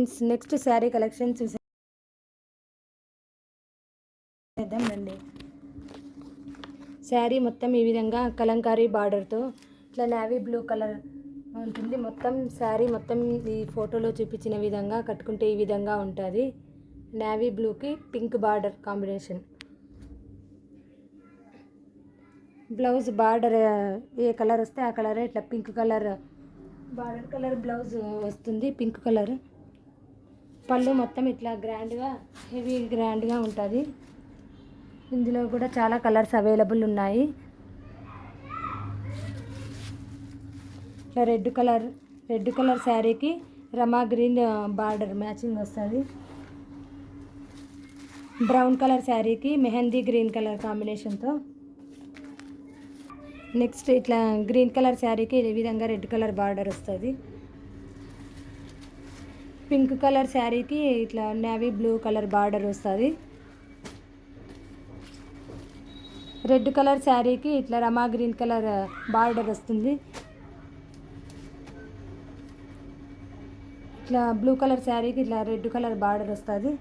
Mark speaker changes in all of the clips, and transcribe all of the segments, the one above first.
Speaker 1: Friends, next sari collection చూసేద్దాం రండి. శారీ మొత్తం ఈ విధంగా కలంకారీ బార్డర్తో ఇట్లా నేవీ బ్లూ కలర్ ఉంటుంది. మొత్తం శారీ మొత్తం ఈ ఫోటోలో చూపించిన విధంగా కట్టుకుంటే ఈ విధంగా ఉంటుంది. నేవీ బ్లూకి pink border combination. Blouse border ఏ కలర్ వస్తే ఆ కలర్ ఇట్లా pink colour border colour blouse వస్తుంది, పింక్ కలర్. పళ్ళు మొత్తం ఇట్లా గ్రాండ్గా హెవీ గ్రాండ్గా ఉంటుంది. ఇందులో కూడా చాలా కలర్స్ అవైలబుల్ ఉన్నాయి. ఇట్లా రెడ్ కలర్ శారీకి రమా గ్రీన్ బార్డర్ మ్యాచింగ్ వస్తుంది. బ్రౌన్ కలర్ శారీకి మెహందీ గ్రీన్ కలర్ కాంబినేషన్తో. నెక్స్ట్ ఇట్లా గ్రీన్ కలర్ శారీకి ఈ విధంగా రెడ్ కలర్ బార్డర్ వస్తుంది. పింక్ కలర్ శారీకి ఇట్లా నేవీ బ్లూ కలర్ బార్డర్ వస్తుంది. రెడ్ కలర్ శారీకి ఇట్లా రమా గ్రీన్ కలర్ బార్డర్ వస్తుంది. ఇట్లా బ్లూ కలర్ శారీకి ఇట్లా రెడ్ కలర్ బార్డర్ వస్తుంది.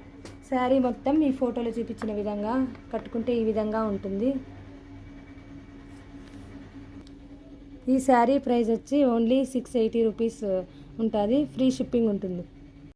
Speaker 1: శారీ మొత్తం ఈ ఫోటోలో చూపించిన విధంగా కట్టుకుంటే ఈ విధంగా ఉంటుంది. ఈ శారీ ప్రైస్ వచ్చి ఓన్లీ 680 రూపీస్ ఉంటుంది. ఫ్రీ షిప్పింగ్ ఉంటుంది.